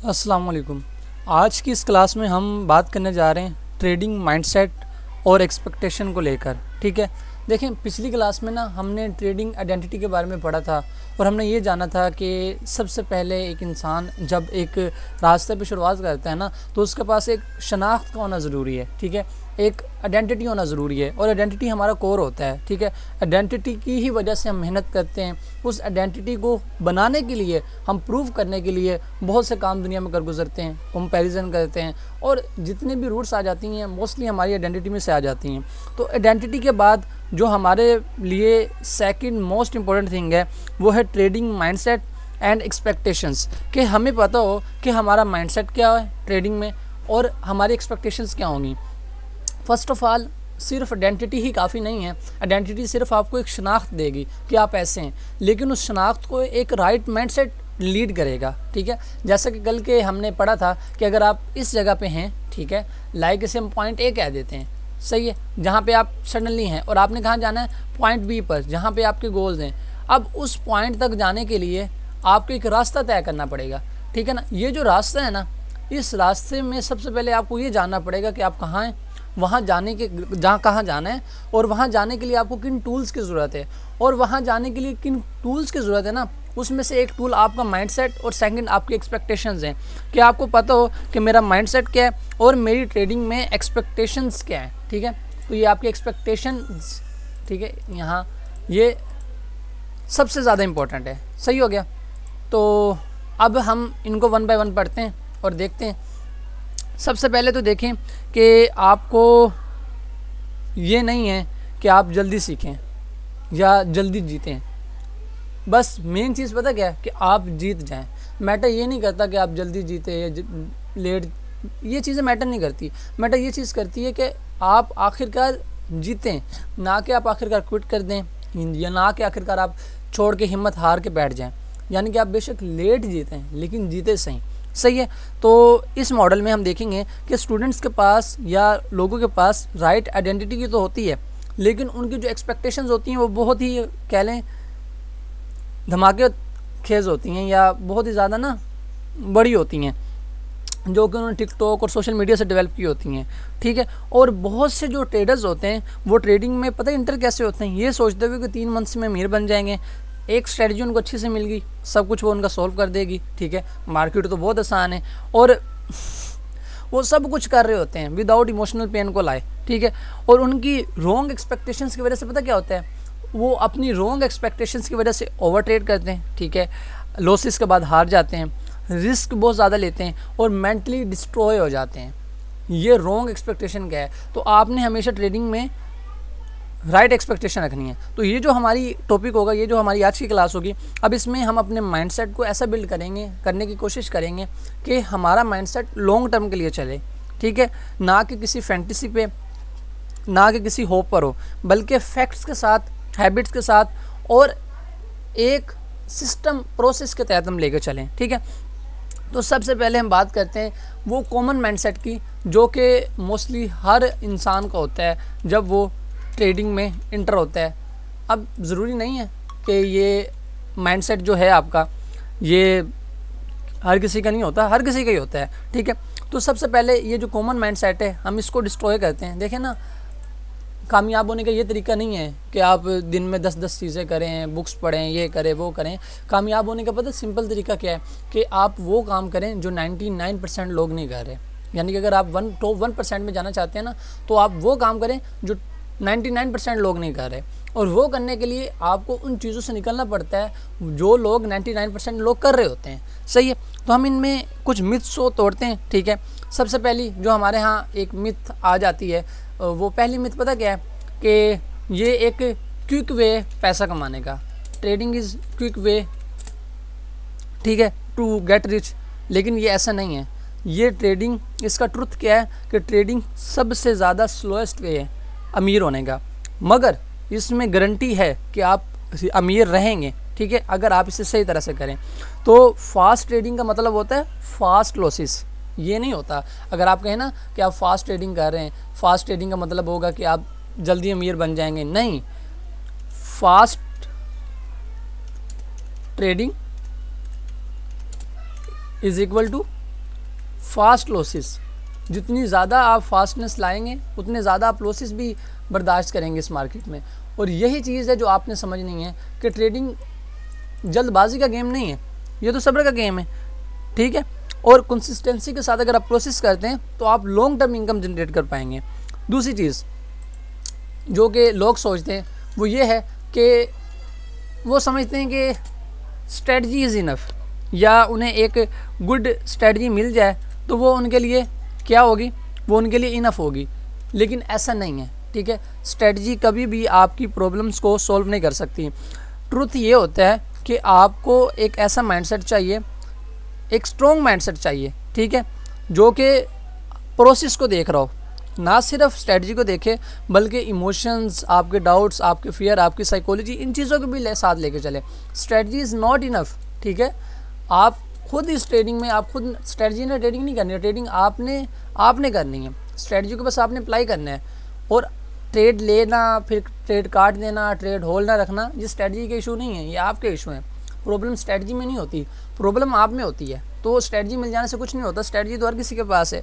अस्सलाम वालेकुम। आज की इस क्लास में हम बात करने जा रहे हैं ट्रेडिंग माइंडसेट और एक्सपेक्टेशन को लेकर। ठीक है, देखें पिछली क्लास में ना हमने ट्रेडिंग आइडेंटिटी के बारे में पढ़ा था और हमने ये जाना था कि सबसे पहले एक इंसान जब एक रास्ते पे शुरुआत करता है ना तो उसके पास एक शनाख्त का होना ज़रूरी है। ठीक है, एक आइडेंटिटी होना ज़रूरी है और आइडेंटिटी हमारा कोर होता है। ठीक है, आइडेंटिटी की ही वजह से हम मेहनत करते हैं। उस आइडेंटिटी को बनाने के लिए, हम प्रूव करने के लिए बहुत से काम दुनिया में कर गुजरते हैं, कंपैरिजन करते हैं और जितने भी रूट्स आ जाती हैं मोस्टली हमारी आइडेंटिटी में से आ जाती हैं। तो आइडेंटिटी के बाद जो हमारे लिए सेकंड मोस्ट इम्पॉर्टेंट थिंग है वो है ट्रेडिंग माइंडसेट एंड एक्सपेक्टेशंस। कि हमें पता हो कि हमारा माइंडसेट क्या है ट्रेडिंग में और हमारी एक्सपेक्टेशंस क्या होंगी। फर्स्ट ऑफ ऑल, सिर्फ आइडेंटिटी ही काफ़ी नहीं है। आइडेंटिटी सिर्फ आपको एक शनाख्त देगी कि आप ऐसे हैं, लेकिन उस शनाख्त को एक राइट माइंडसेट लीड करेगा। ठीक है, जैसा कि कल के हमने पढ़ा था कि अगर आप इस जगह पे हैं, ठीक है, लाइक इसे हम पॉइंट ए कह देते हैं, सही है, जहाँ पे आप सडनली हैं और आपने कहाँ जाना है, पॉइंट बी पर, जहाँ पे आपके गोल्स हैं। अब उस पॉइंट तक जाने के लिए आपको एक रास्ता तय करना पड़ेगा। ठीक है ना, ये जो रास्ता है ना, इस रास्ते में सबसे पहले आपको ये जानना पड़ेगा कि आप कहाँ हैं, वहाँ जाने के जहाँ कहाँ जाना है और वहाँ जाने के लिए आपको किन टूल्स की ज़रूरत है और वहाँ जाने के लिए किन टूल्स की ज़रूरत है ना, उसमें से एक टूल आपका माइंडसेट और सेकंड आपकी एक्सपेक्टेशंस हैं। कि आपको पता हो कि मेरा माइंडसेट क्या है और मेरी ट्रेडिंग में एक्सपेक्टेशंस क्या है। ठीक है, तो ये आपके एक्सपेक्टेशंस, ठीक है, यहाँ ये सबसे ज़्यादा इम्पोर्टेंट है। सही हो गया, तो अब हम इनको वन बाय वन पढ़ते हैं और देखते हैं। सबसे पहले तो देखें कि आपको ये नहीं है कि आप जल्दी सीखें या जल्दी जीतें। बस मेन चीज़ पता क्या है कि आप जीत जाएं। मैटर ये नहीं करता कि आप जल्दी जीते या लेट, ये चीज़ें मैटर नहीं करती। मैटर ये चीज़ करती है कि आप आखिरकार जीतें, ना कि आप आखिरकार क्विट कर दें या ना कि आखिरकार आप छोड़ के हिम्मत हार के बैठ जाएं। यानी कि आप बेशक लेट जीतें लेकिन जीते सही। सही है, तो इस मॉडल में हम देखेंगे कि स्टूडेंट्स के पास या लोगों के पास राइट आइडेंटिटी की तो होती है, लेकिन उनकी जो एक्सपेक्टेशंस होती हैं वो बहुत ही कह लें धमाके खेज होती हैं या बहुत ही ज़्यादा ना बड़ी होती हैं, जो कि उन्होंने टिकटॉक और सोशल मीडिया से डेवलप की होती हैं। ठीक है, और बहुत से जो ट्रेडर्स होते हैं वो ट्रेडिंग में पता है इंटर कैसे होते हैं, ये सोचते हुए कि 3 मंथ्स में अमीर बन जाएंगे। एक स्ट्रेटजी उनको अच्छी से मिल गई, सब कुछ वो उनका सॉल्व कर देगी। ठीक है, मार्केट तो बहुत आसान है और वो सब कुछ कर रहे होते हैं विदाउट इमोशनल पेन को लाए। ठीक है, और उनकी रॉन्ग एक्सपेक्टेशंस की वजह से पता क्या होता है, वो अपनी रॉन्ग एक्सपेक्टेशंस की वजह से ओवर ट्रेड करते हैं। ठीक है, लॉसेस के बाद हार जाते हैं, रिस्क बहुत ज़्यादा लेते हैं और मेंटली डिस्ट्रॉय हो जाते हैं। ये रॉन्ग एक्सपेक्टेशन क्या है, तो आपने हमेशा ट्रेडिंग में राइट एक्सपेक्टेशन रखनी है। तो ये जो हमारी टॉपिक होगा, ये जो हमारी आज की क्लास होगी, अब इसमें हम अपने माइंडसेट को ऐसा बिल्ड करेंगे, करने की कोशिश करेंगे कि हमारा माइंडसेट लॉन्ग टर्म के लिए चले। ठीक है, ना कि किसी फैंटेसी पे, ना कि किसी होप पर हो, बल्कि फैक्ट्स के साथ, हैबिट्स के साथ और एक सिस्टम प्रोसेस के तहत हम लेकर चलें। ठीक है, तो सबसे पहले हम बात करते हैं वो कॉमन माइंडसेट की जो कि मोस्टली हर इंसान का होता है जब वो ट्रेडिंग में इंटर होता है। अब ज़रूरी नहीं है कि ये माइंडसेट जो है आपका ये हर किसी का नहीं होता, हर किसी का ही होता है। ठीक है, तो सबसे पहले ये जो कॉमन माइंडसेट है हम इसको डिस्ट्रॉय करते हैं। देखें ना, कामयाब होने का ये तरीका नहीं है कि आप दिन में 10-10 चीज़ें करें, बुक्स पढ़ें, ये करें वो करें। कामयाब होने का पता सिंपल तरीका क्या है कि आप वो काम करें जो 99% लोग नहीं कर रहे। यानी कि अगर आप टॉप 1% में जाना चाहते हैं ना, तो आप वो काम करें जो 99% लोग नहीं कर रहे, और वो करने के लिए आपको उन चीज़ों से निकलना पड़ता है जो लोग 99% लोग कर रहे होते हैं। सही है, तो हम इनमें कुछ मिथ्स को तोड़ते हैं। ठीक है, सबसे पहली जो हमारे यहाँ एक मिथ आ जाती है, वो पहली मिथ पता क्या है कि ये एक क्विक वे पैसा कमाने का, ट्रेडिंग इज़ क्विक वे, ठीक है, टू गेट रिच। लेकिन ये ऐसा नहीं है। ये ट्रेडिंग, इसका ट्रुथ क्या है कि ट्रेडिंग सबसे ज़्यादा स्लोएस्ट वे है अमीर होने का, मगर इसमें गारंटी है कि आप अमीर रहेंगे। ठीक है, अगर आप इसे सही तरह से करें। तो फास्ट ट्रेडिंग का मतलब होता है फास्ट लॉसेस, ये नहीं होता। अगर आप कहें ना कि आप फास्ट ट्रेडिंग कर रहे हैं, फास्ट ट्रेडिंग का मतलब होगा कि आप जल्दी अमीर बन जाएंगे, नहीं। Fast trading is equal to fast losses, जितनी ज़्यादा आप फास्टनेस लाएंगे उतने ज़्यादा आप लॉसेस भी बर्दाश्त करेंगे इस मार्केट में। और यही चीज़ है जो आपने समझनी है कि ट्रेडिंग जल्दबाजी का गेम नहीं है, ये तो सब्र का गेम है, ठीक है। और कंसिस्टेंसी के साथ अगर आप प्रोसेस करते हैं तो आप लॉन्ग टर्म इनकम जनरेट कर पाएंगे। दूसरी चीज़ जो कि लोग सोचते हैं वो ये है कि वो समझते हैं कि स्ट्रेटजी इज़ इनफ, या उन्हें एक गुड स्ट्रेटजी मिल जाए तो वो उनके लिए क्या होगी, वो उनके लिए इनफ होगी। लेकिन ऐसा नहीं है, ठीक है। स्ट्रेटजी कभी भी आपकी प्रॉब्लम्स को सॉल्व नहीं कर सकती। ट्रुथ ये होता है कि आपको एक ऐसा माइंडसेट चाहिए, एक स्ट्रॉन्ग माइंडसेट चाहिए, ठीक है, जो कि प्रोसेस को देख रहा हो, ना सिर्फ स्ट्रेटजी को देखे बल्कि इमोशंस, आपके डाउट्स, आपके फियर, आपकी साइकोलॉजी, इन चीज़ों को भी साथ लेके चले। स्ट्रेटजी इज़ नॉट इनफ, ठीक है। आप खुद इस ट्रेडिंग में, आप खुद स्ट्रेटजी ने ट्रेडिंग नहीं करनी है, ट्रेडिंग आपने करनी है। स्ट्रेटजी को बस आपने अप्लाई करना है। और ट्रेड लेना, फिर ट्रेड काट देना, ट्रेड होल्ड ना रखना, ये स्ट्रेटजी के इशू नहीं है, ये आपके इशू हैं। प्रॉब्लम स्ट्रेटजी में नहीं होती, प्रॉब्लम आप में होती है। तो स्ट्रेटजी मिल जाने से कुछ नहीं होता, स्ट्रेटजी तो हर किसी के पास है।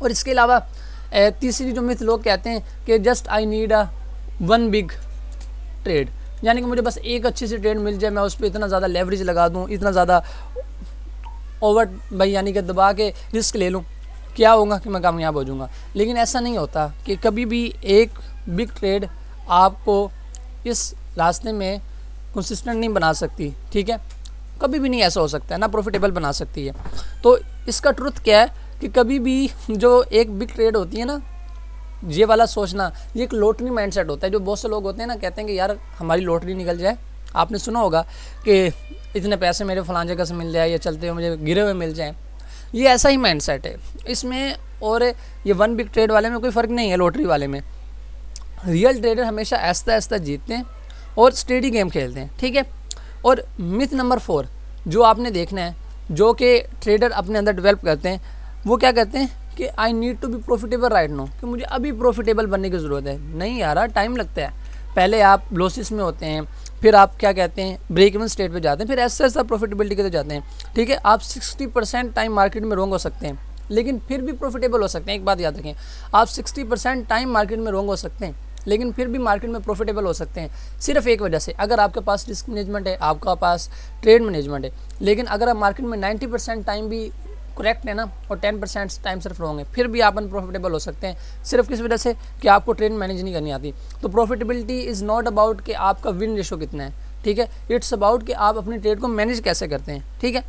और इसके अलावा तीसरी जो मिथ लोग कहते हैं कि just I need a one big trade, यानी कि मुझे बस एक अच्छी सी ट्रेड मिल जाए, मैं उस पर इतना ज़्यादा लेवरेज लगा दूँ, इतना ज़्यादा ओवर भाई यानी कि दबा के रिस्क ले लूँ, क्या होगा कि मैं कामयाब हो जाऊँगा। लेकिन ऐसा नहीं होता कि कभी भी एक बिग ट्रेड आपको इस रास्ते में कंसिस्टेंट नहीं बना सकती, ठीक है। कभी भी नहीं ऐसा हो सकता है, ना प्रॉफिटेबल बना सकती है। तो इसका ट्रुथ क्या है कि कभी भी जो एक बिग ट्रेड होती है ना, ये वाला सोचना, ये एक लॉटरी माइंडसेट होता है। जो बहुत से लोग होते हैं ना, कहते हैं कि यार हमारी लॉटरी निकल जाए। आपने सुना होगा कि इतने पैसे मेरे फलां जगह से मिल जाए, या चलते हुए मुझे गिरे हुए मिल जाएँ। ये ऐसा ही माइंडसेट है इसमें। और ये वन बिग ट्रेड वाले में कोई फ़र्क नहीं है लॉटरी वाले में। रियल ट्रेडर हमेशा आहिस्ता आहिस्ता जीतते हैं और स्टेडी गेम खेलते हैं, ठीक है। और मिथ नंबर 4 जो आपने देखना है, जो कि ट्रेडर अपने अंदर डेवलप करते हैं, वो क्या कहते हैं कि I need to be profitable right no, कि मुझे अभी प्रॉफिटेबल बनने की ज़रूरत है। नहीं यार, टाइम लगता है। पहले आप लॉसेस में होते हैं, फिर आप क्या कहते हैं ब्रेक इवन स्टेट पे जाते हैं, फिर ऐसा ऐसा प्रॉफिटेबिलिटी के तो जाते हैं, ठीक है। आप 60% टाइम मार्केट में रॉन्ग हो सकते हैं, लेकिन फिर भी प्रॉफिटेबल हो सकते हैं। एक बात याद रखें, आप 60% टाइम मार्केट में रॉन्ग हो सकते हैं, लेकिन फिर भी मार्केट में प्रॉफिटेबल हो सकते हैं। सिर्फ एक वजह से, अगर आपके पास रिस्क मैनेजमेंट है, आपका पास ट्रेड मैनेजमेंट है। लेकिन अगर आप मार्केट में 90% टाइम भी करेक्ट है ना, और 10% टाइम सिर्फ रॉन्ग है, फिर भी आप अनप्रॉफिटेबल हो सकते हैं। सिर्फ किस वजह से कि आपको ट्रेड मैनेज नहीं करनी आती। तो प्रॉफिटेबिलिटी इज़ नॉट अबाउट कि आपका विन रेशो कितना है, ठीक है। इट्स अबाउट कि आप अपनी ट्रेड को मैनेज कैसे करते हैं, ठीक है।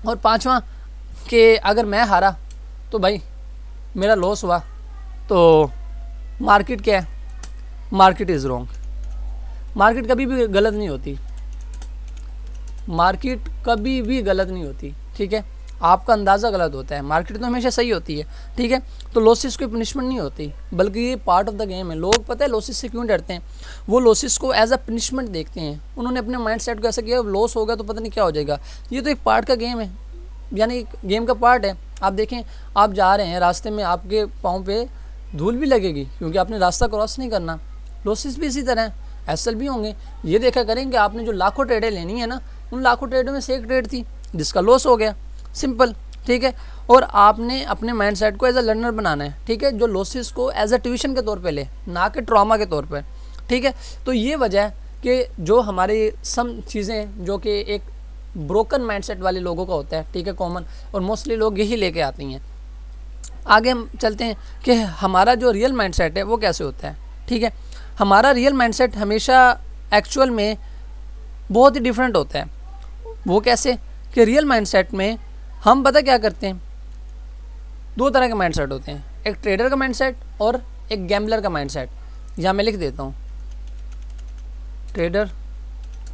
और पांचवा कि अगर मैं हारा तो भाई मेरा लॉस हुआ, तो मार्केट क्या है, मार्केट इज़ रॉन्ग। मार्केट कभी भी गलत नहीं होती, मार्केट कभी भी गलत नहीं होती, ठीक है। आपका अंदाज़ा गलत होता है, मार्केट तो हमेशा सही होती है, ठीक है। तो लॉसेस कोई पनिशमेंट नहीं होती, बल्कि ये पार्ट ऑफ द गेम है। लोग पता है लॉसेस से क्यों डरते हैं, वो लॉसेस को एज अ पनिशमेंट देखते हैं। उन्होंने अपने माइंड सेट को ऐसा किया, लॉस होगा तो पता नहीं क्या हो जाएगा। ये तो एक पार्ट का गेम है, यानी एक गेम का पार्ट है। आप देखें, आप जा रहे हैं रास्ते में, आपके पाँव पे धूल भी लगेगी क्योंकि आपने रास्ता क्रॉस नहीं करना। लॉसेस भी इसी तरह हैं, एसएल भी होंगे। ये देखा करें कि आपने जो लाखों ट्रेडें लेनी है ना, उन लाखों ट्रेडों में से एक ट्रेड थी जिसका लॉस हो गया, सिंपल, ठीक है। और आपने अपने माइंड सेट को एज अ लर्नर बनाना है, ठीक है, जो लॉसेस को एज अ ट्यूशन के तौर पे ले, ना कि ट्रॉमा के तौर पे, ठीक है। तो ये वजह है कि जो हमारी सम चीज़ें जो कि एक ब्रोकन माइंड सेट वाले लोगों का होता है, ठीक है, कॉमन, और मोस्टली लोग यही लेके आती हैं। आगे हम चलते हैं कि हमारा जो रियल माइंड सेट है वो कैसे होता है, ठीक है। हमारा रियल माइंड सेट हमेशा एक्चुअल में बहुत ही डिफरेंट होता है। वो कैसे कि रियल माइंड सेट में हम पता क्या करते हैं, दो तरह के माइंड सेट होते हैं, एक ट्रेडर का माइंड सेट और एक गैम्बलर का माइंड सेट। यहाँ मैं लिख देता हूँ, ट्रेडर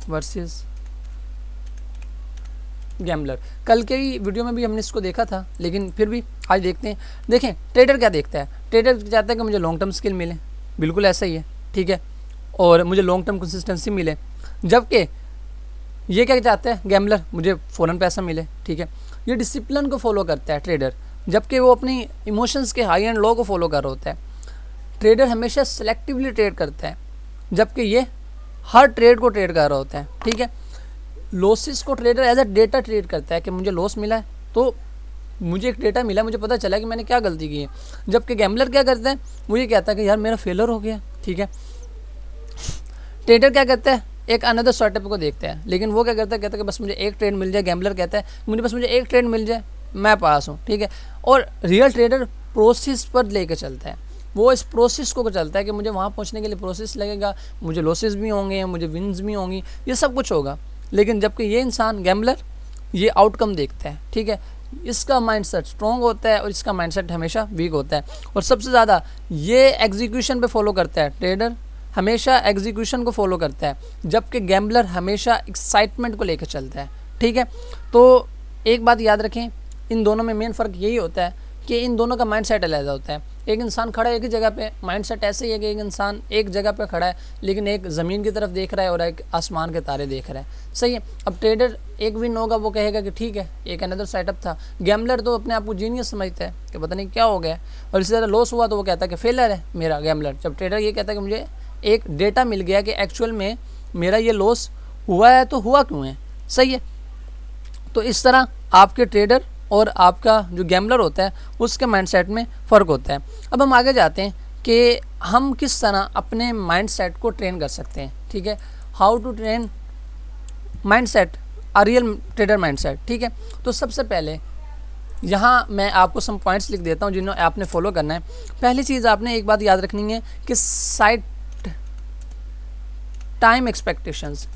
वर्सेस गैम्बलर। कल के ही वीडियो में भी हमने इसको देखा था, लेकिन फिर भी आज देखते हैं। देखें ट्रेडर क्या देखता है, ट्रेडर चाहता है कि मुझे लॉन्ग टर्म स्किल मिले, बिल्कुल ऐसा ही है, ठीक है, और मुझे लॉन्ग टर्म कंसिस्टेंसी मिले। जबकि ये क्या चाहता है गैम्बलर, मुझे फ़ौरन पैसा मिले, ठीक है। ये डिसिप्लिन को फॉलो करता है ट्रेडर, जबकि वो अपनी इमोशंस के हाई एंड लो को फॉलो कर रहा होता है। ट्रेडर हमेशा सेलेक्टिवली ट्रेड करता है, जबकि ये हर ट्रेड को ट्रेड कर रहा होता है, ठीक है। लॉसेस को trader as a data trade करता है कि मुझे लॉस मिला है तो मुझे एक डेटा मिला, मुझे पता चला कि मैंने क्या गलती की है। जबकि गैम्बलर क्या करता है, वो ये कहता है कि यार मेरा फेलर हो गया, ठीक है। ट्रेडर क्या करता है, एक अनदर सेटअप को देखता है, लेकिन वो क्या करता है, कहता है कि बस मुझे एक ट्रेड मिल जाए। गैम्बलर कहता है मुझे एक ट्रेड मिल जाए, मैं पास हूँ, ठीक है। और रियल ट्रेडर प्रोसेस पर लेके चलता है, वो इस प्रोसेस को चलता है कि मुझे वहाँ पहुँचने के लिए प्रोसेस लगेगा, मुझे लॉसेस भी होंगे, मुझे विन्स भी होंगी, ये सब कुछ होगा। लेकिन जबकि ये इंसान गैम्बलर ये आउटकम देखता है, ठीक है। इसका माइंडसेट स्ट्रॉन्ग होता है और इसका माइंडसेट हमेशा वीक होता है। और सबसे ज़्यादा ये एग्जीक्यूशन पे फॉलो करता है, ट्रेडर हमेशा एग्जीक्यूशन को फॉलो करता है, जबकि गैम्बलर हमेशा एक्साइटमेंट को लेकर चलता है, ठीक है। तो एक बात याद रखें, इन दोनों में मेन फ़र्क यही होता है कि इन दोनों का माइंडसेट अलग होता है। एक इंसान खड़ा है एक ही जगह पे, माइंडसेट ऐसे ही है कि एक इंसान एक जगह पे खड़ा है लेकिन एक ज़मीन की तरफ देख रहा है और एक आसमान के तारे देख रहा है, सही है। अब ट्रेडर एक विन होगा, वो कहेगा कि ठीक है एक अनदर सेटअप था। गैम्बलर तो अपने आप को जीनियस समझता है कि पता नहीं क्या हो गया, और इसी तरह लॉस हुआ तो वो कहता है कि फेलर है मेरा गैम्बलर। जब ट्रेडर ये कहता है कि मुझे एक डेटा मिल गया कि एक्चुअल में मेरा ये लॉस हुआ है तो हुआ क्यों है, सही है। तो इस तरह आपके ट्रेडर और आपका जो गैम्बलर होता है उसके माइंडसेट में फ़र्क होता है। अब हम आगे जाते हैं कि हम किस तरह अपने माइंडसेट को ट्रेन कर सकते हैं, ठीक है। How to train mindset, a real trader mindset, ठीक है। तो सबसे पहले यहाँ मैं आपको सम पॉइंट्स लिख देता हूँ जिन्हें आपने फॉलो करना है। पहली चीज़ आपने एक बात याद रखनी है कि साइड टाइम एक्सपेक्टेशंस,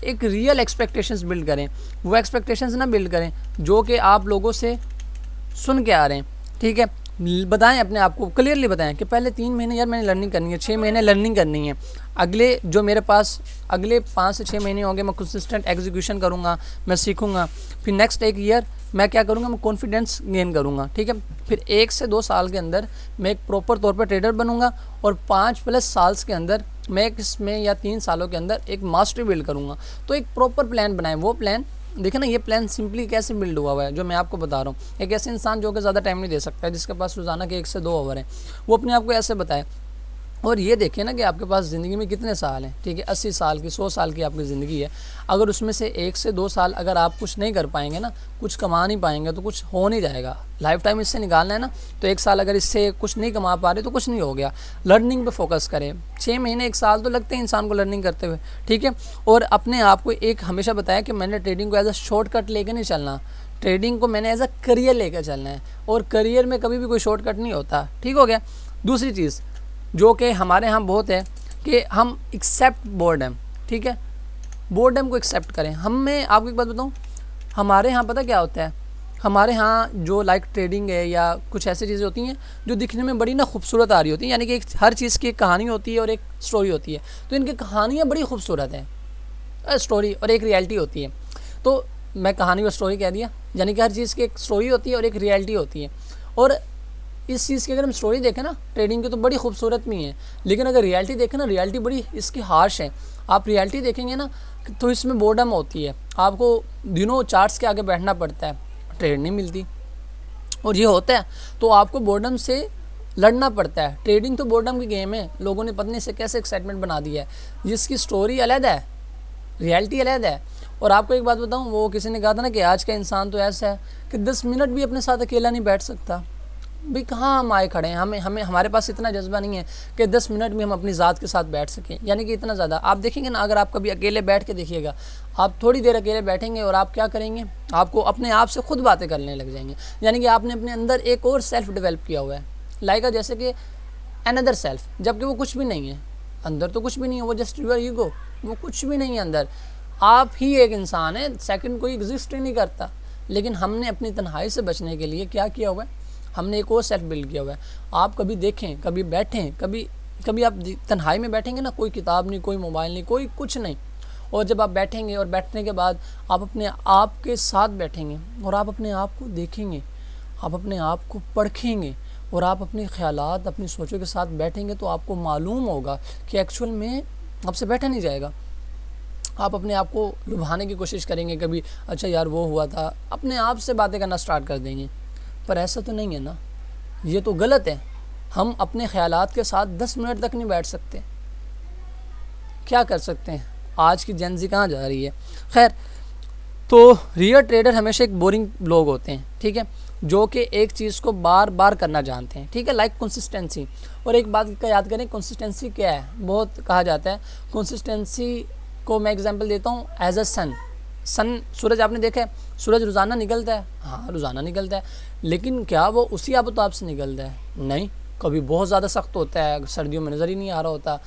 एक रियल एक्सपेक्टेशंस बिल्ड करें। वो एक्सपेक्टेशंस ना बिल्ड करें जो कि आप लोगों से सुन के आ रहे हैं, ठीक है। बताएं अपने आप को, क्लियरली बताएं कि पहले 3 महीने यार मैंने लर्निंग करनी है, 6 महीने लर्निंग करनी है, अगले जो मेरे पास अगले 5 से 6 महीने होंगे मैं कंसिस्टेंट एग्जीक्यूशन करूँगा, मैं सीखूँगा। फिर नेक्स्ट 1 ईयर मैं क्या करूँगा, मैं कॉन्फिडेंस गेन करूँगा, ठीक है। फिर 1 से 2 साल के अंदर मैं एक प्रॉपर तौर पर ट्रेडर बनूँगा, और 5+ साल्स के अंदर मैं इसमें या 3 सालों के अंदर एक मास्टरी बिल्ड करूँगा। तो एक प्रॉपर प्लान बनाएं। वो प्लान देखिए ना, ये प्लान सिंपली कैसे बिल्ड हुआ है जो मैं आपको बता रहा हूँ। एक ऐसे इंसान जो कि ज़्यादा टाइम नहीं दे सकता है, जिसके पास रोज़ाना के 1 से 2 ओवर हैं, वो अपने आप को ऐसे बताए। और ये देखिए ना कि आपके पास ज़िंदगी में कितने साल हैं, ठीक है। 80 साल की, 100 साल की आपकी ज़िंदगी है। अगर उसमें से 1 से 2 साल अगर आप कुछ नहीं कर पाएंगे ना, कुछ कमा नहीं पाएंगे, तो कुछ हो नहीं जाएगा। लाइफ टाइम इससे निकालना है ना, तो 1 साल अगर इससे कुछ नहीं कमा पा रहे तो कुछ नहीं हो गया। लर्निंग पे फोकस करें। 6 महीने 1 साल तो लगते हैं इंसान को लर्निंग करते हुए, ठीक है। और अपने आप को एक हमेशा बताया कि मैंने ट्रेडिंग को एज अ शॉर्टकट लेके नहीं चलना, ट्रेडिंग को मैंने एज अ करियर लेकर चलना है, और करियर में कभी भी कोई शॉर्टकट नहीं होता, ठीक हो गया। दूसरी चीज़ जो कि हमारे यहाँ बहुत है कि हम एक्सेप्ट बोर्डम, ठीक है। बोर्डम को एक्सेप्ट करें। मैं आपको एक बात बताऊँ, हमारे यहाँ पता क्या होता है, हमारे यहाँ जो लाइक ट्रेडिंग है या कुछ ऐसी चीज़ें होती हैं जो दिखने में बड़ी ना खूबसूरत आ रही होती हैं, यानी कि हर चीज़ की एक कहानी होती है और एक स्टोरी होती है। तो इनकी कहानियाँ बड़ी खूबसूरत हैं, स्टोरी और एक रियलिटी होती है। तो मैं कहानी और स्टोरी कह दिया, यानी कि हर चीज़ की एक स्टोरी होती है और एक रियलिटी होती है। और इस चीज़ की अगर हम स्टोरी देखें ना ट्रेडिंग की, तो बड़ी खूबसूरत भी है, लेकिन अगर रियलिटी देखें ना, रियलिटी बड़ी इसकी हार्श है। आप रियलिटी देखेंगे ना तो इसमें बोर्डम होती है, आपको दिनों चार्ट्स के आगे बैठना पड़ता है, ट्रेड नहीं मिलती, और ये होता है तो आपको बोर्डम से लड़ना पड़ता है। ट्रेडिंग तो बोर्डम की गेम है, लोगों ने पत्नी से कैसे एक्साइटमेंट बना दिया है, जिसकी स्टोरी अलग है, रियलिटी अलग है। और आपको एक बात बताऊँ, वो किसी ने कहा था ना कि आज का इंसान तो ऐसा है कि 10 मिनट भी अपने साथ अकेला नहीं बैठ सकता। भाई कहाँ हम आए खड़े हैं, हमें हमारे पास इतना जज्बा नहीं है कि 10 मिनट में हम अपनी ज़ात के साथ बैठ सकें, यानी कि इतना ज़्यादा। आप देखेंगे ना, अगर आप कभी अकेले बैठ के देखिएगा, आप थोड़ी देर अकेले बैठेंगे और आप क्या करेंगे, आपको अपने आप से खुद बातें करने लग जाएंगे, यानी कि आपने अपने अंदर एक और सेल्फ डेवलप किया हुआ है, लाइक जैसे कि अनदर सेल्फ, जबकि वो कुछ भी नहीं है अंदर, तो कुछ भी नहीं है, वो जस्ट यूर ईगो, वो कुछ भी नहीं है अंदर। आप ही एक इंसान है, सेकंड कोई एग्जिस्ट ही नहीं करता। लेकिन हमने अपनी तन्हाई से बचने के लिए क्या किया हुआ है, हमने एक और सेल्फ बिल्ड किया हुआ है। आप कभी देखें, कभी बैठें, कभी आप तन्हाई में बैठेंगे ना, कोई किताब नहीं, कोई मोबाइल नहीं, कोई कुछ नहीं, और जब आप बैठेंगे और बैठने के बाद आप अपने आप के साथ बैठेंगे और आप अपने आप को देखेंगे, आप अपने आप को परखेंगे और आप अपने ख्यालात, अपनी सोचों के साथ बैठेंगे, तो आपको मालूम होगा कि एक्चुअल में आपसे बैठा नहीं जाएगा। आप अपने आप को लुभाने की कोशिश करेंगे, कभी अच्छा यार वो हुआ था, अपने आप से बातें करना स्टार्ट कर देंगे। पर ऐसा तो नहीं है ना, ये तो गलत है। हम अपने ख्यालात के साथ 10 मिनट तक नहीं बैठ सकते, क्या कर सकते हैं। आज की जेन ज़ी कहाँ जा रही है। खैर तो रियल ट्रेडर हमेशा एक बोरिंग लोग होते हैं, ठीक है, जो कि एक चीज़ को बार बार करना जानते हैं, ठीक है, लाइक कंसिस्टेंसी। और एक बात का याद करें, कंसिस्टेंसी क्या है, बहुत कहा जाता है कंसिस्टेंसी को मैं एग्जांपल देता हूँ एज अ सन। सूरज आपने देखा है, सूरज रोज़ाना निकलता है, हाँ रोज़ाना निकलता है, लेकिन क्या वो उसी आबोताब से निकलता है? नहीं, कभी बहुत ज़्यादा सख्त होता है, सर्दियों में नज़र ही नहीं आ रहा होता।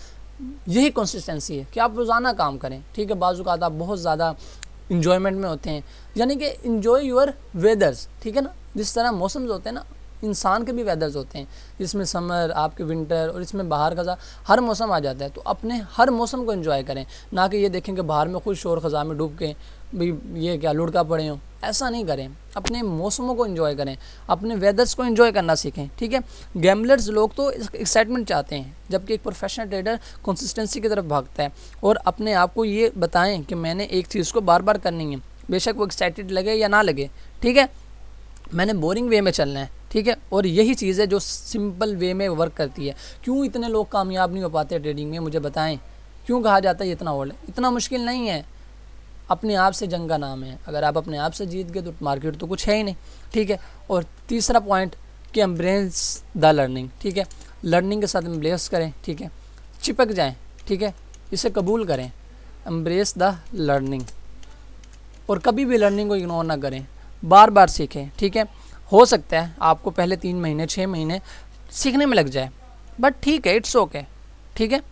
यही कंसिस्टेंसी है कि आप रोज़ाना काम करें, ठीक है। बाजू का आप बहुत ज़्यादा इंजॉयमेंट में होते हैं, यानी कि इंजॉय योर वेदर्स, ठीक है ना। जिस तरह मौसम होते हैं ना, इंसान के भी वेदर्स होते हैं, जिसमें समर, आपके विंटर, और इसमें बाहर का हर मौसम आ जाता है। तो अपने हर मौसम को एंजॉय करें, ना कि ये देखें कि बाहर में खुद शोर ख़ज़ा में डूब के भाई ये क्या लुढ़का पड़े हों, ऐसा नहीं करें। अपने मौसमों को एंजॉय करें, अपने वेदर्स को एंजॉय करना सीखें, ठीक है। गैम्बलर्स लोग तो एक्साइटमेंट चाहते हैं, जबकि एक प्रोफेशनल ट्रेडर कंसिस्टेंसी की तरफ भागता है और अपने आप को ये बताएं कि मैंने एक चीज़ को बार बार करनी है, बेशक वो एक्साइटेड लगे या ना लगे, ठीक है, मैंने बोरिंग वे में चलना है, ठीक है। और यही चीज़ है जो सिंपल वे में वर्क करती है। क्यों इतने लोग कामयाब नहीं हो पाते ट्रेडिंग में, मुझे बताएं, क्यों कहा जाता है इतना ओल्ड है? इतना मुश्किल नहीं है, अपने आप से जंग का नाम है। अगर आप अपने आप से जीत गए तो मार्केट तो कुछ है ही नहीं, ठीक है। और तीसरा पॉइंट कि एम्ब्रेस द लर्निंग, ठीक है, लर्निंग के साथ एम्ब्रेस करें, ठीक है, चिपक जाएं, ठीक है, इसे कबूल करें, एम्ब्रेस द लर्निंग। और कभी भी लर्निंग को इग्नोर ना करें, बार बार सीखें, ठीक है। हो सकता है आपको पहले 3 महीने 6 महीने सीखने में लग जाए, बट ठीक है, इट्स ओके, ठीक है,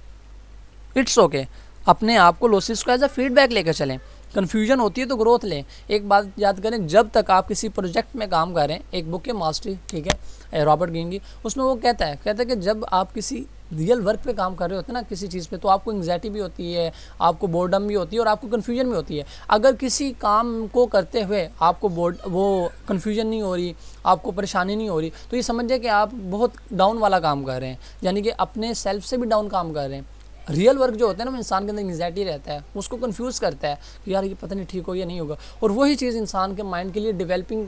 इट्स ओके। अपने आप को लॉसेस को एज अ फीडबैक लेकर चलें। कन्फ्यूजन होती है तो ग्रोथ लें। एक बात याद करें, जब तक आप किसी प्रोजेक्ट में काम कर रहे हैं, एक बुक है मास्टरी, ठीक है, रॉबर्ट ग्रीन की, उसमें वो कहता है कि जब आप किसी रियल वर्क पे काम कर रहे होते हैं ना, किसी चीज़ पे, तो आपको एंग्जाइटी भी होती है, आपको बोर्डम भी होती है और आपको कन्फ्यूजन भी होती है। अगर किसी काम को करते हुए आपको वो कन्फ्यूजन नहीं हो रही, आपको परेशानी नहीं हो रही, तो ये समझिए कि आप बहुत डाउन वाला काम कर रहे हैं, यानी कि अपने सेल्फ से भी डाउन काम कर रहे हैं। रियल वर्क जो होता है ना, इंसान के अंदर एंग्जाइटी रहता है, उसको कंफ्यूज करता है कि यार ये पता नहीं ठीक हो या नहीं होगा। और वही चीज़ इंसान के माइंड के लिए डेवलपिंग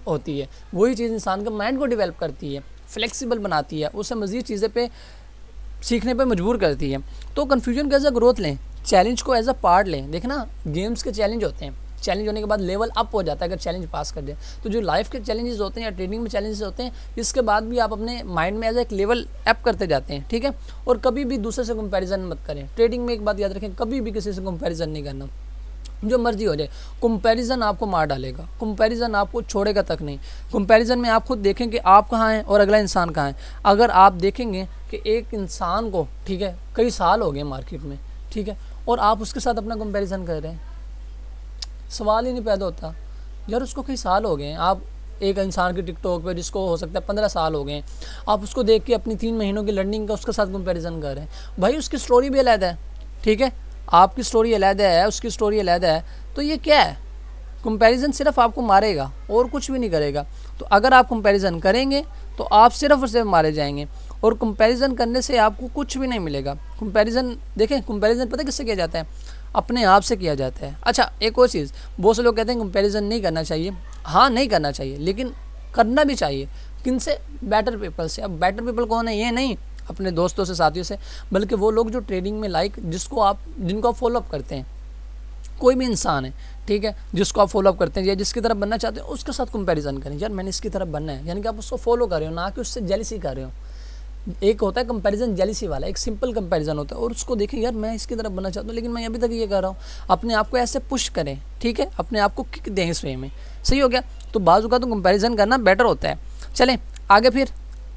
होती है, वही चीज़ इंसान के माइंड को डेवलप करती है, फ्लेक्सिबल बनाती है, उसे मज़ीद चीज़ें पे सीखने पे मजबूर करती है। तो कन्फ्यूजन को एज अ ग्रोथ लें, चैलेंज को एज अ पार्ट लें। देखना, गेम्स के चैलेंज होते हैं, चैलेंज होने के बाद लेवल अप हो जाता है अगर चैलेंज पास कर दे। तो जो लाइफ के चैलेंजेस होते हैं या ट्रेडिंग में चैलेंजेस होते हैं, इसके बाद भी आप अपने माइंड में एज एक लेवल अप करते जाते हैं, ठीक है। और कभी भी दूसरे से कंपैरिजन मत करें। ट्रेडिंग में एक बात याद रखें, कभी भी किसी से कंपैरिजन नहीं करना, जो मर्जी हो जाए। कंपैरिजन आपको मार डालेगा, कंपैरिजन आपको छोड़ेगा तक नहीं। कंपैरिजन में आप खुद देखें कि आप कहाँ हैं और अगला इंसान कहाँ है। अगर आप देखेंगे कि एक इंसान को, ठीक है, कई साल हो गए मार्केट में, ठीक है, और आप उसके साथ अपना कंपैरिजन कर रहे हैं, सवाल ही नहीं पैदा होता यार, उसको कई साल हो गए। आप एक इंसान के टिकटॉक पे जिसको हो सकता है 15 साल हो गए, आप उसको देख के अपनी 3 महीनों की लर्निंग का उसके साथ कंपैरिजन कर रहे हैं। भाई उसकी स्टोरी भी अलग है, ठीक है, आपकी स्टोरी अलग है, उसकी स्टोरी अलग है। तो ये क्या है? कंपैरिजन सिर्फ आपको मारेगा और कुछ भी नहीं करेगा। तो अगर आप कंपैरिजन करेंगे तो आप सिर्फ और सिर्फ मारे जाएंगे, और कंपैरिजन करने से आपको कुछ भी नहीं मिलेगा। कंपैरिजन देखें, कंपैरिजन पता किससे किया जाता है? अपने आप से किया जाता है। अच्छा, एक और चीज़, बहुत से लोग कहते हैं कंपैरिजन नहीं करना चाहिए। हाँ, नहीं करना चाहिए, लेकिन करना भी चाहिए। किन से? बेटर पीपल से। अब बेटर पीपल कौन है? ये नहीं अपने दोस्तों से, साथियों से, बल्कि वो लोग जो ट्रेडिंग में जिनको आप फॉलोअप करते हैं। कोई भी इंसान है, ठीक है, जिसको आप फॉलोअप करते हैं या जिसकी तरफ बनना चाहते हैं, उसके साथ कंपैरिजन करें। यार मैंने इसकी तरफ बनना है, यानी कि आप उसको फॉलो कर रहे हो, ना कि उससे जेलसी कर रहे हो। एक होता है कंपैरिजन जेलसी वाला, एक सिंपल कंपैरिजन होता है, और उसको देखें यार मैं इसकी तरफ बनना चाहता हूँ लेकिन मैं अभी तक ये कर रहा हूँ। अपने आप को ऐसे पुश करें, ठीक है, अपने आप को किक दें इस वे में। सही हो गया? तो बाजू का तो कंपैरिजन करना बेटर होता है। चलें आगे। फिर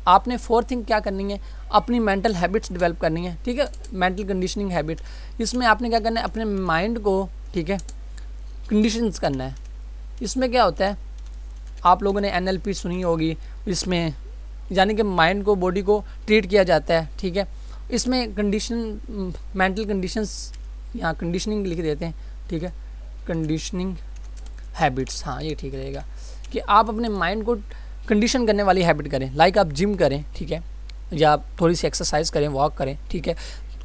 आपने 4th थिंग क्या करनी है? अपनी मेंटल हैबिट्स डेवलप करनी है, ठीक है, मेंटल कंडीशनिंग हैबिट। इसमें आपने क्या करना है? अपने माइंड को, ठीक है, कंडीशंस करना है। इसमें क्या होता है? आप लोगों ने NLP सुनी होगी, इसमें यानी कि माइंड को, बॉडी को ट्रीट किया जाता है, ठीक है। इसमें कंडीशन, मेंटल कंडीशंस, यहाँ कंडीशनिंग लिख देते हैं, ठीक है, कंडीशनिंग हैबिट्स, हाँ ये ठीक रहेगा, कि आप अपने माइंड को कंडीशन करने वाली हैबिट करें। लाइक आप जिम करें, ठीक है, या आप थोड़ी सी एक्सरसाइज करें, वॉक करें, ठीक है,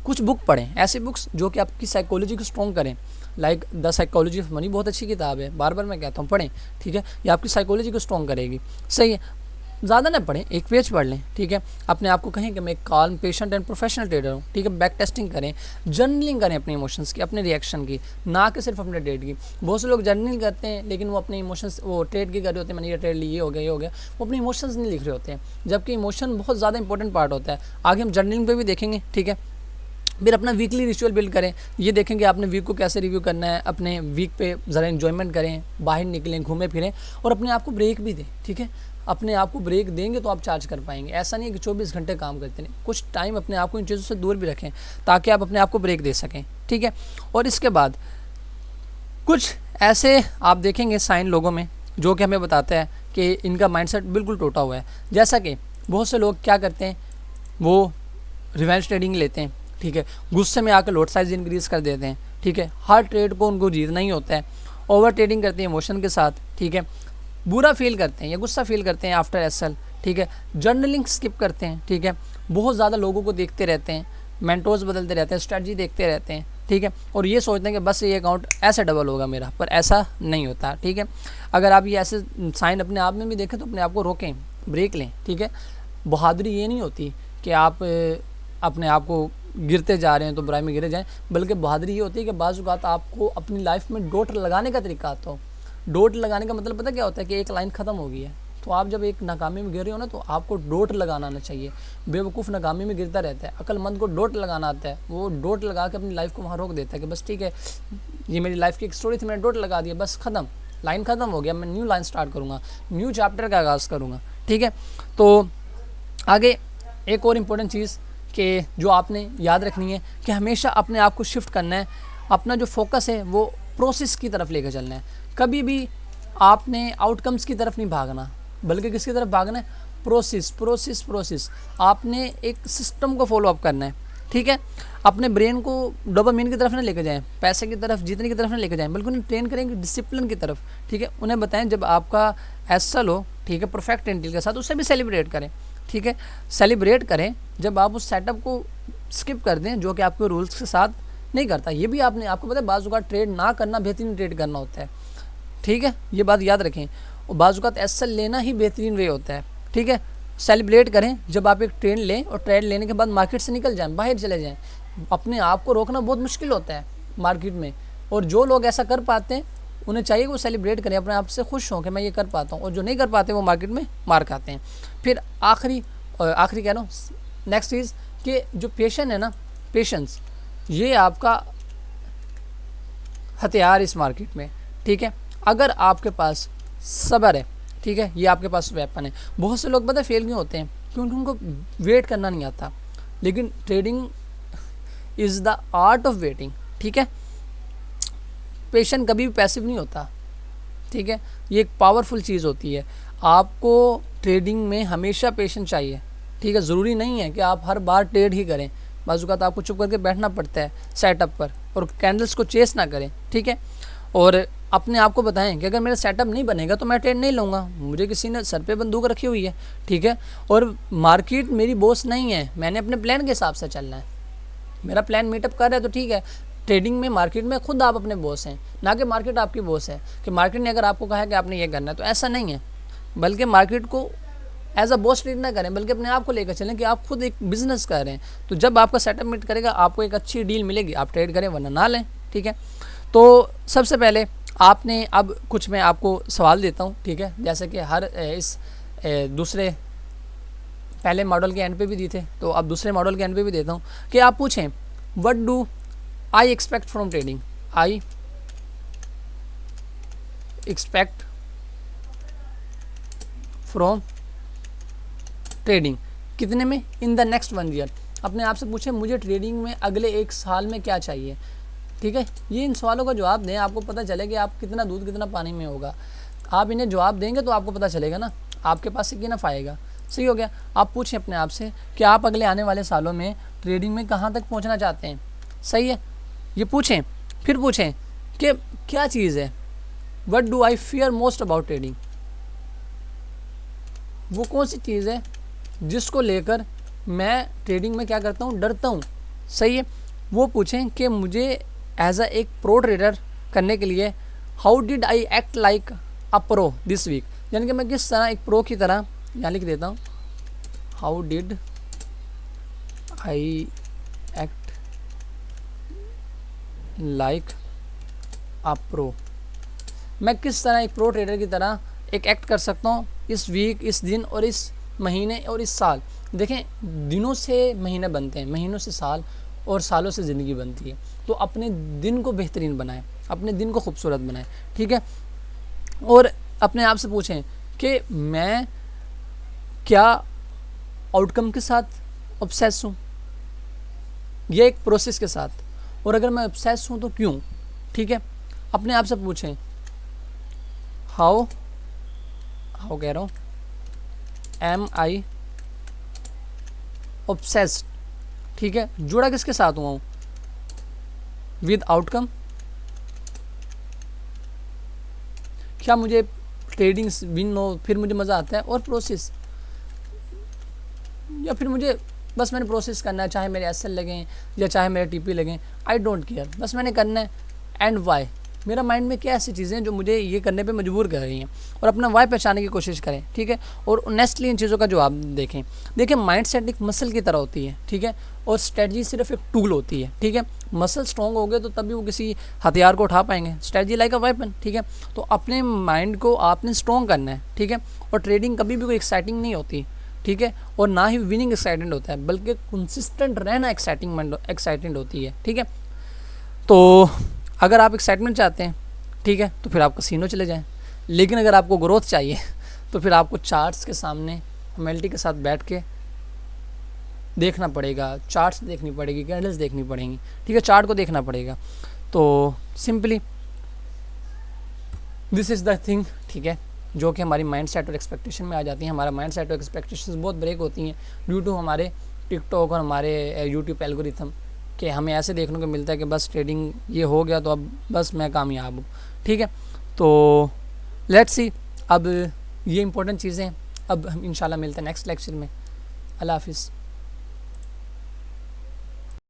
कुछ बुक पढ़ें, ऐसी बुक्स जो कि आपकी साइकोलॉजी को स्ट्रॉन्ग करें। Like the psychology of money बहुत अच्छी किताब है, बार बार मैं कहता हूँ पढ़ें, ठीक है, ये आपकी साइकोलॉजी को स्ट्रॉन्ग करेगी। सही है। ज़्यादा ना पढ़ें, एक पेज पढ़ लें, ठीक है। अपने आप को कहें कि मैं एक कॉल्म, पेशेंट एंड प्रोफेशनल ट्रेडर हूँ, ठीक है। बैक टेस्टिंग करें, जर्नलिंग करें अपने इमोशंस की, अपने रिएक्शन की, ना कि सिर्फ अपने ट्रेड की। बहुत से लोग जर्नलिंग करते हैं लेकिन वो अपने इमोशंस, वो ट्रेड की कर रहे होते हैं, मैंने ये ट्रेड ली, ये हो गया, ये हो गया, वो अपने इमोशंस नहीं लिख रहे होते हैं, जबकि इमोशन बहुत ज़्यादा इंपॉर्टेंट पार्ट होता है। आगे हम जर्नलिंग पे भी देखेंगे, ठीक है। फिर अपना वीकली रिचुअल बिल्ड करें, ये देखेंगे आपने वीक को कैसे रिव्यू करना है, अपने वीक पे ज़रा एंजॉयमेंट करें, बाहर निकलें, घूमें फिरें, और अपने आप को ब्रेक भी दें, ठीक है। अपने आप को ब्रेक देंगे तो आप चार्ज कर पाएंगे। ऐसा नहीं है कि 24 घंटे काम करते नहीं, कुछ टाइम अपने आप को इन चीज़ों से दूर भी रखें ताकि आप अपने आप को ब्रेक दे सकें, ठीक है। और इसके बाद कुछ ऐसे आप देखेंगे साइन लोगों में जो कि हमें बताता है कि इनका माइंडसेट बिल्कुल टूटा हुआ है। जैसा कि बहुत से लोग क्या करते हैं, वो रिवेंज ट्रेडिंग लेते हैं, ठीक है। गुस्से में आकर लॉट साइज इंक्रीज़ कर देते हैं, ठीक है। हर ट्रेड को उनको जीतना ही होता है। ओवर ट्रेडिंग करते हैं इमोशन के साथ, ठीक है। बुरा फील करते हैं या गुस्सा फील करते हैं आफ्टर एसएल, ठीक है। जर्नलिंग स्किप करते हैं, ठीक है। बहुत ज़्यादा लोगों को देखते रहते हैं, मेंटोर्स बदलते रहते हैं, स्ट्रेटजी देखते रहते हैं, ठीक है। और ये सोचते हैं कि बस ये अकाउंट ऐसे डबल होगा मेरा, पर ऐसा नहीं होता, ठीक है। अगर आप ये ऐसे साइन अपने आप में भी देखें तो अपने आप को रोकें, ब्रेक लें, ठीक है। बहादुरी ये नहीं होती कि आप अपने आप को गिरते जा रहे हैं तो बुराई में गिरे जाएं, बल्कि बहादुरी ये होती है कि बाज़ औक़ात आपको अपनी लाइफ में डोट लगाने का तरीका आता हो। डोट लगाने का मतलब पता क्या होता है कि एक लाइन ख़त्म हो गई है, तो आप जब एक नाकामी में गिर रहे हो ना तो आपको डोट लगाना आना चाहिए। बेवकूफ़ नाकामी में गिरता रहता है, अक्लमंद को डोट लगाना आता है। वो डोट लगा के अपनी लाइफ को वहाँ रोक देता है कि बस ठीक है, ये मेरी लाइफ की एक स्टोरी थी, मैंने डोट लगा दिया, बस ख़त्म, लाइन ख़त्म हो गया, मैं न्यू लाइन स्टार्ट करूँगा, न्यू चैप्टर का आगाज़ करूँगा, ठीक है। तो आगे एक और इम्पोर्टेंट चीज़ कि जो आपने याद रखनी है कि हमेशा अपने आप को शिफ्ट करना है, अपना जो फोकस है वो प्रोसेस की तरफ लेकर चलना है। कभी भी आपने आउटकम्स की तरफ नहीं भागना, बल्कि किसकी तरफ भागना है, प्रोसेस प्रोसेस प्रोसेस। आपने एक सिस्टम को फॉलो अप करना है, ठीक है। अपने ब्रेन को डोपामिन की तरफ ना लेकर जाएं, पैसे की तरफ, जीतने की तरफ ना लेकर जाएं, बल्कि उन्हें ट्रेन करेंगे डिसिप्लिन की तरफ, ठीक है। उन्हें बताएं जब आपका एसएल हो, ठीक है, परफेक्ट एंटिल के साथ, उसे भी सेलिब्रेट करें, ठीक है। सेलिब्रेट करें जब आप उस सेटअप को स्किप कर दें जो कि आपके रूल्स के साथ नहीं करता। ये भी आपको पता है बाज़ औक़ात ट्रेड ना करना बेहतरीन ट्रेड करना होता है, ठीक है। ये बात याद रखें। और बाज़ औक़ात एसएल लेना ही बेहतरीन वे होता है, ठीक है। सेलिब्रेट करें जब आप एक ट्रेड लें और ट्रेड लेने के बाद मार्केट से निकल जाएं, बाहर चले जाएं। अपने आप को रोकना बहुत मुश्किल होता है मार्केट में, और जो लोग ऐसा कर पाते हैं उन्हें चाहिए कि वो सेलिब्रेट करें, अपने आप से खुश हों कि मैं ये कर पाता हूँ, और जो नहीं कर पाते वो मार्केट में मार खाते हैं। फिर आखिरी कह रहा हूँ, नेक्स्ट चीज़ कि जो पेशेंस है ना, पेशेंस ये आपका हथियार इस मार्केट में, ठीक है। अगर आपके पास सब्र है, ठीक है, ये आपके पास वेपन है। बहुत से लोग पता फेल क्यों होते हैं, क्योंकि उनको वेट करना नहीं आता। लेकिन trading is the art of waiting, ठीक है। पेशेंट कभी भी पैसिव नहीं होता, ठीक है। ये एक पावरफुल चीज़ होती है। आपको ट्रेडिंग में हमेशा पेशेंस चाहिए, ठीक है। ज़रूरी नहीं है कि आप हर बार ट्रेड ही करें, बाज़ औक़ात आपको चुप करके बैठना पड़ता है सेटअप पर, और कैंडल्स को चेस ना करें, ठीक है। और अपने आप को बताएं कि अगर मेरा सेटअप नहीं बनेगा तो मैं ट्रेड नहीं लूँगा, मुझे किसी ने सर पे बंदूक रखी हुई है, ठीक है। और मार्केट मेरी बॉस नहीं है, मैंने अपने प्लान के हिसाब से चलना है। मेरा प्लान मीटअप कर रहा है तो ठीक है। ट्रेडिंग में, मार्केट में खुद आप अपने बॉस हैं, ना कि मार्केट आपकी बॉस है कि मार्केट ने अगर आपको कहा है कि आपने ये करना है, तो ऐसा नहीं है। बल्कि मार्केट को एज अ बॉस ट्रीट ना करें, बल्कि अपने आप को लेकर चलें कि आप खुद एक बिज़नेस कर रहे हैं। तो जब आपका सेटअप मीट करेगा, आपको एक अच्छी डील मिलेगी, आप ट्रेड करें, वरना ना लें, ठीक है। तो सबसे पहले आपने, अब कुछ मैं आपको सवाल देता हूँ, ठीक है। जैसे कि हर इस दूसरे पहले मॉडल के एंड पे भी दिए थे, तो अब दूसरे मॉडल के एंड पे भी देता हूँ कि आप पूछें what do I expect from trading, I expect from trading, कितने में, इन द नेक्स्ट 1 ईयर। अपने आप से पूछें मुझे ट्रेडिंग में अगले 1 साल में क्या चाहिए, ठीक है। ये इन सवालों का जवाब दें, आपको पता चले कि आप कितना दूध कितना पानी में होगा। आप इन्हें जवाब देंगे तो आपको पता चलेगा ना, आपके पास से कितना आएगा। सही हो गया। आप पूछें अपने आप से कि आप अगले आने वाले सालों में ट्रेडिंग में कहाँ तक पहुँचना चाहते हैं, सही है, ये पूछें। फिर पूछें कि क्या चीज़ है, what do I fear most about trading, वो कौन सी चीज़ है जिसको लेकर मैं ट्रेडिंग में क्या करता हूँ, डरता हूँ, सही है। वो पूछें कि मुझे एज अ एक प्रो ट्रेडर करने के लिए how did I act like a pro this week, यानी कि मैं किस तरह एक प्रो की तरह यहाँ लिख देता हूँ, how did I act like a pro. मैं किस तरह एक प्रो ट्रेडर की तरह एक एक्ट कर सकता हूँ इस वीक, इस दिन और इस महीने और इस साल। देखें, दिनों से महीने बनते हैं, महीनों से साल और सालों से ज़िंदगी बनती है। तो अपने दिन को बेहतरीन बनाएं, अपने दिन को खूबसूरत बनाएं, ठीक है। और अपने आप से पूछें कि मैं क्या आउटकम के साथ ऑब्सेस हूँ, ये एक प्रोसेस के साथ, और अगर मैं ऑब्सेस हूँ तो क्यों, ठीक है। अपने आप से पूछें हाउ कह रहा हूँ, एम आई ऑब्सेस्ड, ठीक है। जुड़ा किसके साथ हुआ हूँ, विद आउटकम। क्या मुझे ट्रेडिंग विन हो फिर मुझे मज़ा आता है, और प्रोसेस, या फिर मुझे बस मैंने प्रोसेस करना है, चाहे मेरे एसएल लगें या चाहे मेरे टीपी लगें, आई डोंट केयर, बस मैंने करना है। एंड वाई, मेरा माइंड में क्या ऐसी चीज़ें जो मुझे ये करने पे मजबूर कर रही हैं, और अपना वाई पहचानने की कोशिश करें, ठीक है। और ऑनेस्टली इन चीज़ों का जवाब देखें। देखिए, माइंड सेट एक मसल की तरह होती है, ठीक है, और स्ट्रेटजी सिर्फ एक टूल होती है, ठीक है। मसल स्ट्रॉन्ग हो गए तो तभी वो किसी हथियार को उठा पाएंगे। स्ट्रेटजी लाइक अ वेपन, ठीक है। तो अपने माइंड को आपने स्ट्रॉन्ग करना है, ठीक है। और ट्रेडिंग कभी भी कोई एक्साइटिंग नहीं होती, ठीक है, और ना ही विनिंग एक्साइटेंट होता है, बल्कि कंसिस्टेंट रहना एक्साइटेंट होती है, ठीक है। तो अगर आप एक्साइटमेंट चाहते हैं, ठीक है, तो फिर आप कसिनो चले जाएं। लेकिन अगर आपको ग्रोथ चाहिए तो फिर आपको चार्ट्स के सामने एमएलटी के साथ बैठ के देखना पड़ेगा, चार्ट्स देखनी पड़ेगी, कैंडल्स देखनी पड़ेंगी, ठीक है, चार्ट को देखना पड़ेगा। तो simply this is the thing, ठीक है, जो कि हमारी माइंड सेट और एक्सपेक्टेशन में आ जाती है। हमारा माइंड सेट और एक्सपेक्टेशन बहुत ब्रेक होती हैं ड्यू टू हमारे टिकटॉक और हमारे यूट्यूब एल्गोरिथम, कि हमें ऐसे देखने को मिलता है कि बस ट्रेडिंग ये हो गया तो अब बस मैं कामयाब हूँ, ठीक है। तो लेट्स सी, अब ये इंपॉर्टेंट चीज़ें अब हम इंशाल्लाह मिलते हैं नेक्स्ट लेक्चर में। अल्लाह हाफिज़।